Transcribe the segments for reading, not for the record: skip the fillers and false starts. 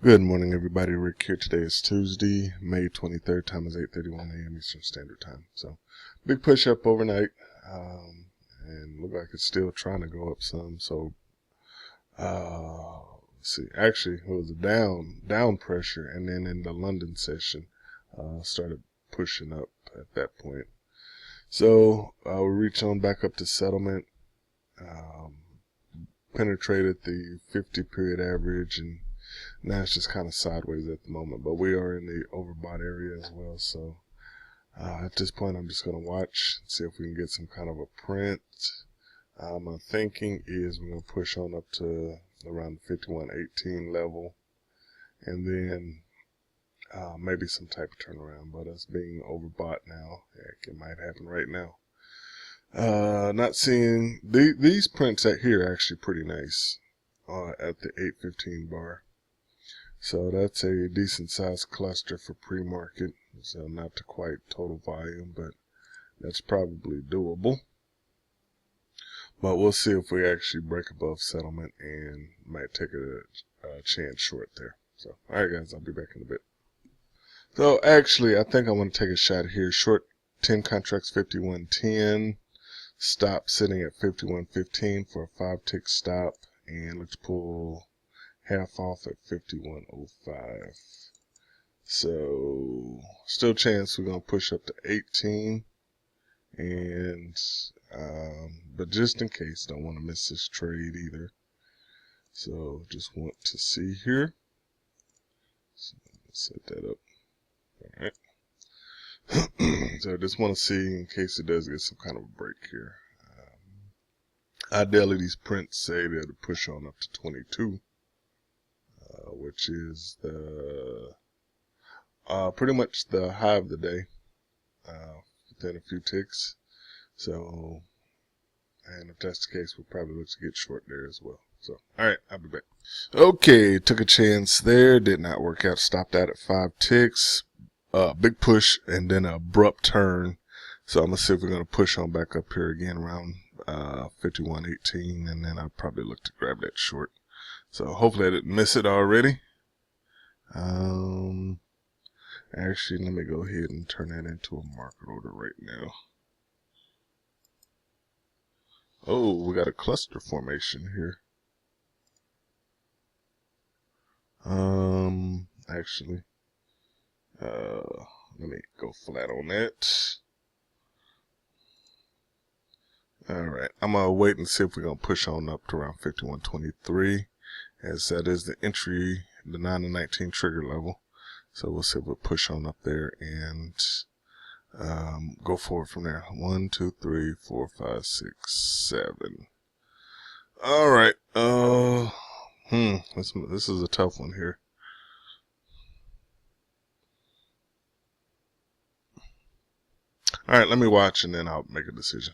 Good morning, everybody. Rick here. Today is Tuesday, May 23rd. Time is 8:31 a.m. Eastern Standard Time. So, big push up overnight, and look like it's still trying to go up some. So, let's see. Actually, it was a down pressure, and then in the London session, started pushing up at that point. So, we reach on back up to settlement. Penetrated the 50 period average, and now it's just kind of sideways at the moment, but we are in the overbought area as well. So at this point, I'm just going to watch and see if we can get some kind of a print. My thinking is we're going to push on up to around the 51.18 level, and then maybe some type of turnaround. But us being overbought now, heck, it might happen right now. Not seeing these prints at here are actually pretty nice at the 815 bar. So that's a decent sized cluster for pre-market. So not to quite total volume, but that's probably doable. But we'll see if we actually break above settlement and might take a chance short there. So, alright guys, I'll be back in a bit. So actually, I think I want to take a shot here. Short 10 contracts 51.10. Stop sitting at 51.15 for a 5-tick stop, and let's pull half off at 51.05. So still chance we're gonna push up to 18, and but just in case, don't want to miss this trade either. So just want to see here. So let's set that up. All right. So I just want to see in case it does get some kind of a break here. Ideally, these prints say that it'll push on up to 22, which is the pretty much the high of the day, within a few ticks. So, and if that's the case, we'll probably look to get short there as well. So, alright, I'll be back. Okay, took a chance there, did not work out, stopped out at 5 ticks. Big push and then an abrupt turn. So I'm going to see if we're going to push on back up here again around 51.18, and then I'll probably look to grab that short. So hopefully I didn't miss it already. Actually, let me go ahead and turn that into a market order right now. Oh, we got a cluster formation here. Actually, let me go flat on that. Alright, I'm gonna wait and see if we're gonna push on up to around 51.23, as that is the entry, the 9 to 19 trigger level. So we'll see if we'll push on up there and go forward from there. 1, 2, 3, 4, 5, 6, 7. Alright, this is a tough one here. Alright, let me watch and then I'll make a decision.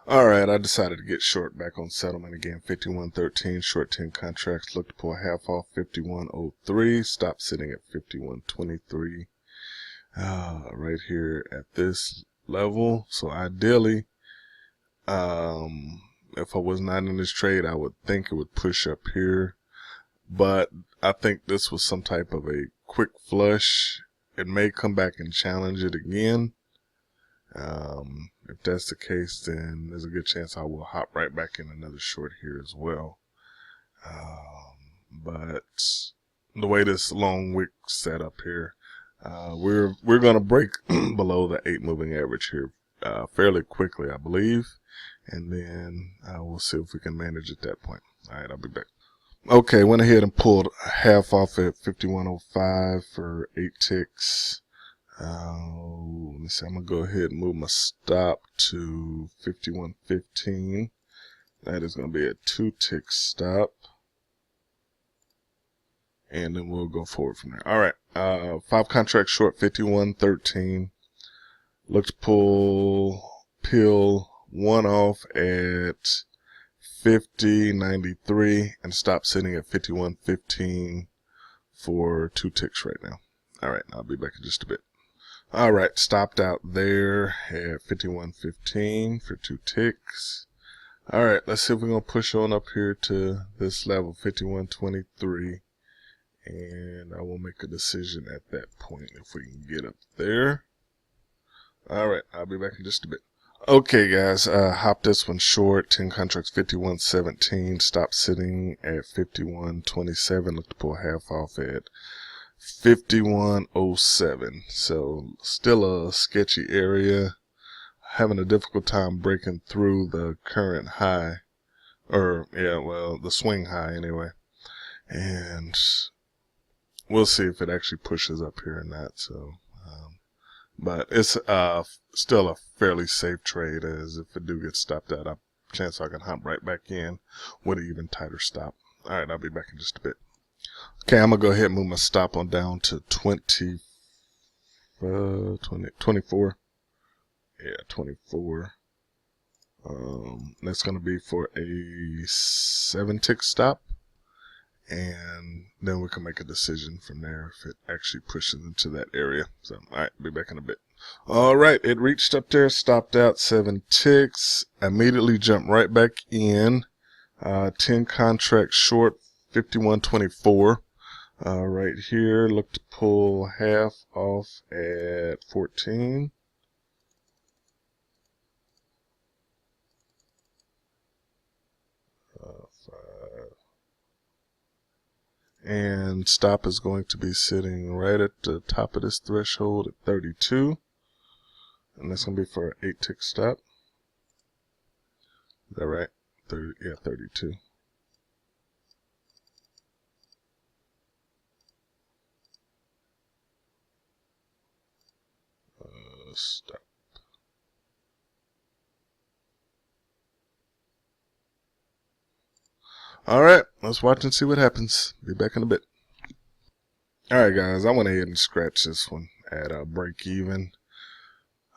Alright, I decided to get short back on settlement again. 51.13, short 10 contracts. Look to pull half off 51.03. Stop sitting at 51.23. Right here at this level. So ideally, if I was not in this trade, I would think it would push up here. But I think this was some type of a quick flush. It may come back and challenge it again. If that's the case, then there's a good chance I will hop right back in another short here as well. But the way this long wick set up here, we're gonna break below the 8 moving average here fairly quickly, I believe, and then we'll see if we can manage at that point. All right, I'll be back. Okay, went ahead and pulled half off at 51.05 for 8 ticks. Let me see, I'm going to go ahead and move my stop to 51.15. That is going to be a 2-tick stop. And then we'll go forward from there. Alright, 5 contracts short, 51.13. Look to peel 1 off at 50.93 and stop sitting at 51.15 for 2 ticks right now. Alright, I'll be back in just a bit. Alright, stopped out there at 51.15 for 2 ticks. Alright, let's see if we're going to push on up here to this level, 51.23. and I will make a decision at that point if we can get up there. Alright, I'll be back in just a bit. Okay guys, hop this one short, 10 contracts 51.17, stop sitting at 51.27, look to pull half off at 51.07. So still a sketchy area, having a difficult time breaking through the current high, or yeah, well, the swing high anyway. And we'll see if it actually pushes up here or not. So but it's still a fairly safe trade, as if it do get stopped out, chance I can hop right back in with an even tighter stop. Alright, I'll be back in just a bit. Okay, I'm going to go ahead and move my stop on down to 24. Yeah, 24. That's going to be for a 7-tick stop. And then we can make a decision from there if it actually pushes into that area. So, alright, be back in a bit. Alright, it reached up there, stopped out 7 ticks, immediately jumped right back in. 10 contracts short, 51.24. Right here, look to pull half off at 14. And stop is going to be sitting right at the top of this threshold at 32. And that's going to be for an 8-tick stop. Is that right? 30, yeah, 32. Stop. Alright, let's watch and see what happens. Be back in a bit. Alright guys, I went ahead and scratched this one at break even.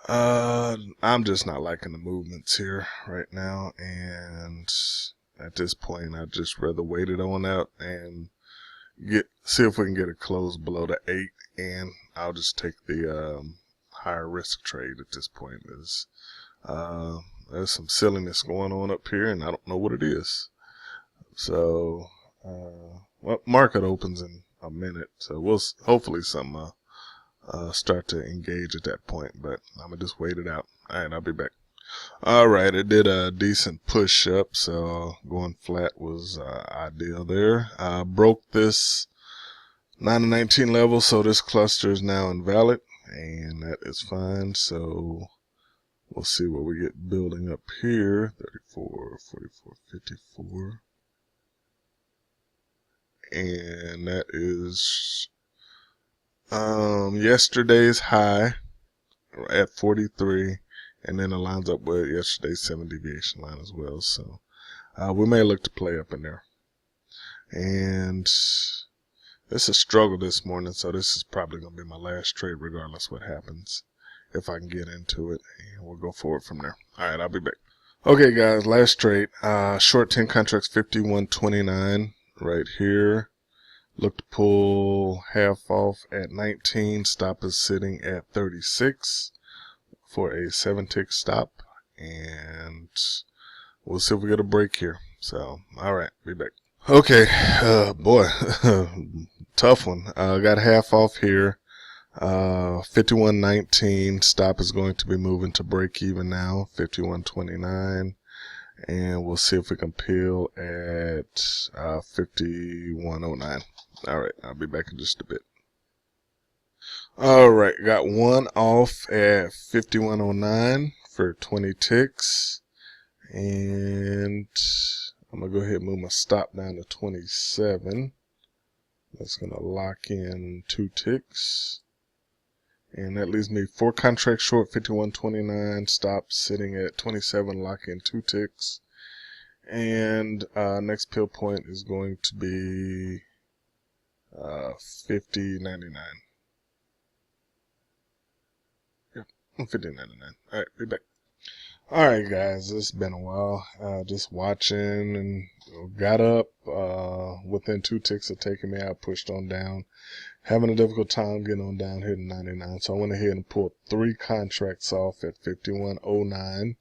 I'm just not liking the movements here right now, and at this point I'd just rather wait it on out and see if we can get it closed below the 8, and I'll just take the higher risk trade at this point. There's some silliness going on up here, and I don't know what it is. So, well, market opens in a minute, so we'll hopefully some start to engage at that point, but I'm gonna just wait it out. Alright, I'll be back. Alright, it did a decent push up, so going flat was ideal there. Broke this 9-19 level, so this cluster is now invalid, and that is fine. So we'll see what we get building up here. 34, 44, 54. And that is yesterday's high at 43, and then it lines up with yesterday's 7 deviation line as well. So we may look to play up in there. And it's a struggle this morning, so this is probably going to be my last trade regardless what happens, if I can get into it, and we'll go forward from there. Alright, I'll be back. Okay guys, last trade. Short 10 contracts 51.29 right here. Look to pull half off at 19. Stop is sitting at 36 for a 7-tick stop, and we'll see if we get a break here. So, alright, be back. Okay, boy, tough one. Got half off here. 51.19. Stop is going to be moving to break even now. 51.29. And we'll see if we can peel at 51.09. Alright, I'll be back in just a bit. Alright, got one off at 51.09 for 20 ticks. And I'm going to go ahead and move my stop down to 27. That's going to lock in 2 ticks. And that leaves me 4 contracts short, 51.29. Stop sitting at 27, lock in 2 ticks. And next peel point is going to be 50.99. Yep, 50.99. Alright, be back. Alright guys, it's been a while. Just watching, and got up within 2 ticks of taking me out, pushed on down. Having a difficult time getting on down here to 99. So I went ahead and pulled 3 contracts off at 51.09.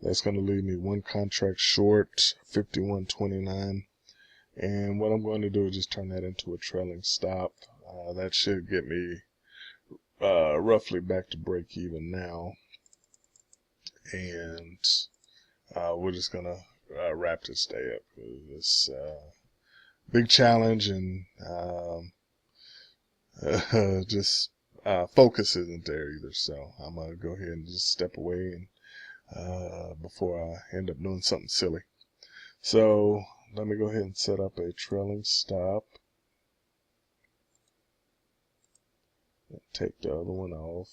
That's going to leave me 1 contract short, 51.29. And what I'm going to do is just turn that into a trailing stop. That should get me roughly back to break even now. And we're just going to wrap this day up. This big challenge, and just focus isn't there either. So I'm going to go ahead and just step away and before I end up doing something silly. So let me go ahead and set up a trailing stop. Take the other one off.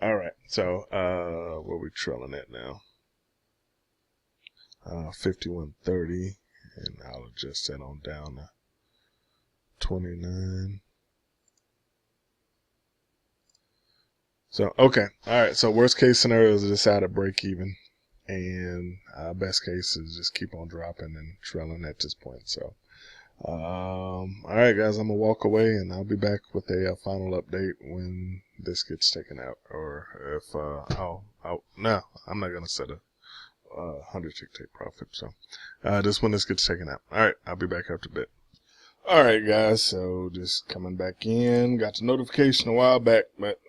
All right, so where are we trailing at now? 51.30, and I'll adjust that on down to 29. So okay, all right. So worst case scenario is just out of break even, and best case is just keep on dropping and trailing at this point. So all right, guys, I'm gonna walk away, and I'll be back with a final update when this gets taken out, or if no, I'm not gonna set a 100 tick take profit. So just when this gets taken out. All right, I'll be back after a bit. All right, guys, so just coming back in. Got the notification a while back, but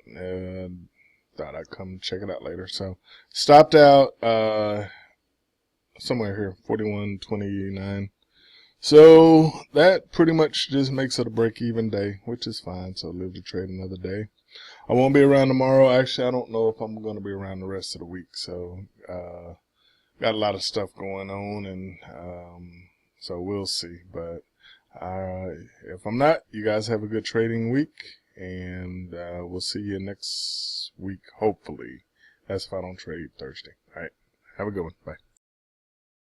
thought I'd come check it out later. So stopped out somewhere here, 41.29. So that pretty much just makes it a break-even day, which is fine. So live to trade another day. I won't be around tomorrow. Actually, I don't know if I'm going to be around the rest of the week. So got a lot of stuff going on, and so we'll see. But if I'm not, you guys have a good trading week, and we'll see you next week, hopefully. That's if I don't trade Thursday. All right. Have a good one. Bye.